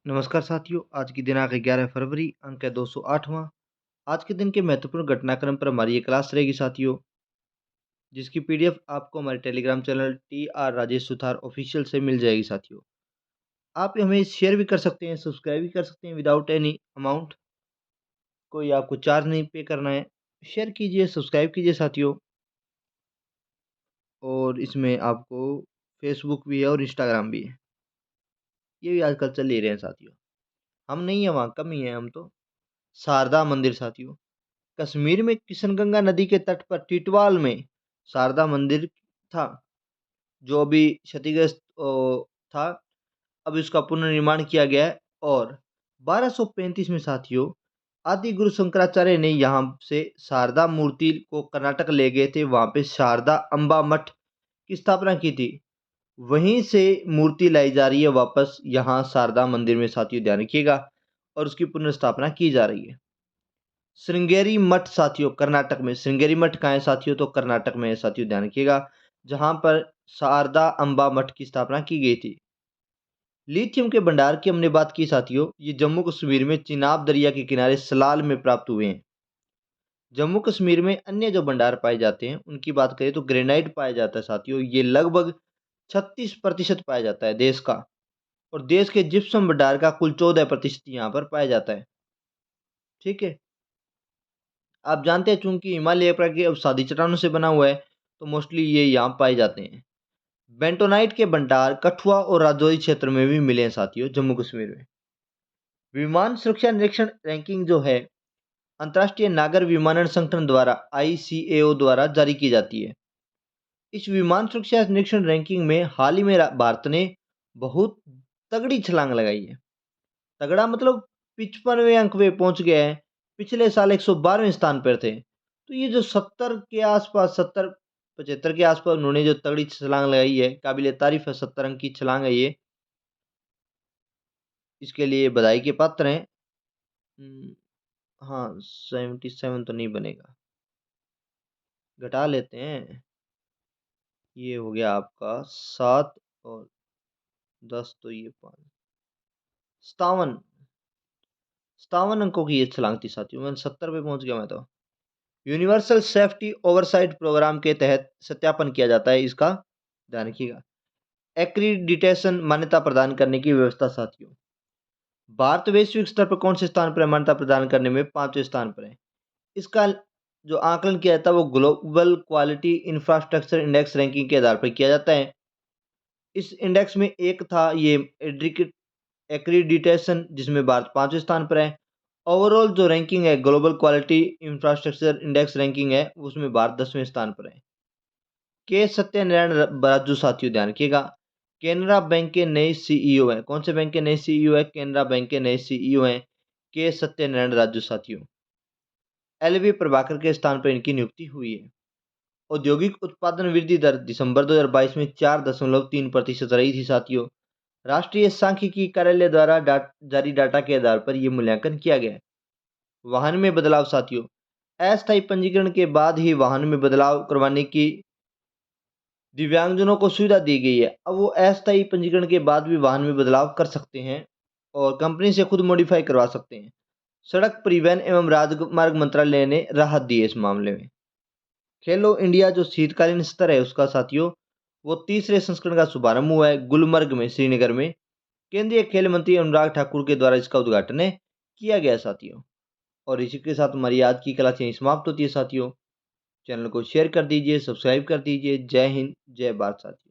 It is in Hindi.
नमस्कार साथियों, आज की दिनांक 11 फरवरी, अंक है 208वां। आज के दिन के महत्वपूर्ण घटनाक्रम पर हमारी ये क्लास रहेगी साथियों, जिसकी पीडीएफ आपको हमारे Telegram channel T R Rajesh Suthar official से मिल जाएगी साथियों। आप हमें शेयर भी कर सकते हैं, सब्सक्राइब भी कर सकते हैं विदाउट एनी अमाउंट। कोई आपको चार्ज नहीं पे करना है। शेयर कीजिए, सब्सक्राइब कीजिए साथियों। और इसमें आपको फेसबुक भी है और इंस्टाग्राम भी है। ये भी आजकल चल ही रहे हैं साथियों। हम नहीं है वहाँ, कम ही है हम तो। शारदा मंदिर साथियों, कश्मीर में किशनगंगा नदी के तट पर टिटवाल में शारदा मंदिर था, जो अभी क्षतिग्रस्त था। अब इसका पुनर्निर्माण किया गया है। और 1235 में साथियों, आदि गुरु शंकराचार्य ने यहाँ से शारदा मूर्ति को कर्नाटक ले गए थे। वहाँ पे शारदा अम्बा मठ की स्थापना की थी। वहीं से मूर्ति लाई जा रही है वापस यहाँ शारदा मंदिर में साथियों, ध्यान रखिएगा। और उसकी पुनर्स्थापना की जा रही है। श्रृंगेरी मठ साथियों, कर्नाटक में। श्रृंगेरी मठ कहाँ है साथियों? तो कर्नाटक में है साथियों, ध्यान रखिएगा। जहां पर शारदा अंबा मठ की स्थापना की गई थी। लिथियम के भंडार की हमने बात की साथियों, ये जम्मू कश्मीर में चिनाब दरिया के किनारे सलाल में प्राप्त हुए हैं। जम्मू कश्मीर में अन्य जो भंडार पाए जाते हैं उनकी बात करें तो ग्रेनाइट पाया जाता है साथियों। ये लगभग 36% पाया जाता है देश का। और देश के जिप्सम भंडार का कुल 14% यहाँ पर पाया जाता है। ठीक है। आप जानते हैं, चूंकि हिमालय प्राकृतिक अवसादी चट्टानों से बना हुआ है, तो मोस्टली ये यहाँ पाए जाते हैं। बेंटोनाइट के भंडार कठुआ और राजौरी क्षेत्र में भी मिले हैं साथियों, जम्मू कश्मीर में। विमान सुरक्षा निरीक्षण रैंकिंग जो है, अंतर्राष्ट्रीय नागर विमानन संगठन द्वारा ICAO द्वारा जारी की जाती है। इस विमान सुरक्षा निरीक्षण रैंकिंग में हाल ही में भारत ने बहुत तगड़ी छलांग लगाई है। तगड़ा मतलब 55वें अंक पे पहुंच गया है। पिछले साल 112वें स्थान पर थे। तो ये जो 70 के आसपास, 70-75 के आसपास उन्होंने जो तगड़ी छलांग लगाई है, काबिले तारीफ है। 70 अंक की छलांग है ये। इसके लिए बधाई के पात्र हैं। हाँ, 77 तो नहीं बनेगा, घटा लेते हैं। ये हो गया आपका 7 और 10, तो ये 5, 57 57 अंकों की ये छलांग थी साथियों। मैं 70 पे पहुंच गया मैं तो। यूनिवर्सल सेफ्टी ओवरसाइट प्रोग्राम के तहत सत्यापन किया जाता है इसका, ध्यान रखिएगा। एक्रीडिटेशन मान्यता प्रदान करने की व्यवस्था साथियों, भारत वैश्विक स्तर पर कौन से स्थान पर है? मान्यता प्रदान करने में 5वें स्थान पर है। इसका जो आकलन किया जाता है वो global quality infrastructure index ranking के आधार पर किया जाता है। इस इंडेक्स में एक था ये एक्रीडिटेशन, जिसमें भारत 5वें स्थान पर है। ओवरऑल जो रैंकिंग है, global quality infrastructure index ranking है, उसमें भारत 10वें स्थान पर है। के सत्यनारायण राजू साथियों, ध्यान रखिएगा। केनरा बैंक के नए सीईओ हैं। कौन से बैंक के नए सीईओ है? केनरा बैंक के नए सीईओ हैं के सत्यनारायण राजू साथियों। LV प्रभाकर के स्थान पर इनकी नियुक्ति हुई है। औद्योगिक उत्पादन वृद्धि दर दिसंबर 2022 में 4.3% रही थी साथियों। राष्ट्रीय सांख्यिकी कार्यालय द्वारा जारी डाटा के आधार पर यह मूल्यांकन किया गया है। वाहन में बदलाव साथियों, अस्थायी पंजीकरण के बाद ही वाहन में बदलाव करवाने की दिव्यांगजनों को सुविधा दी गई है। अब वो अस्थायी पंजीकरण के बाद भी वाहन में बदलाव कर सकते हैं और कंपनी से खुद मॉडिफाई करवा सकते हैं। सड़क परिवहन एवं राजमार्ग मंत्रालय ने राहत दी है इस मामले में। खेलो इंडिया जो शीतकालीन स्तर है उसका साथियों, वो तीसरे संस्करण का शुभारंभ हुआ है गुलमर्ग में, श्रीनगर में। केंद्रीय खेल मंत्री अनुराग ठाकुर के द्वारा इसका उद्घाटन किया गया साथियों। और इसी के साथ हमारी आज की क्लास यहीं समाप्त होती है साथियों। चैनल को शेयर कर दीजिए, सब्सक्राइब कर दीजिए। जय हिंद, जय भारत साथियों।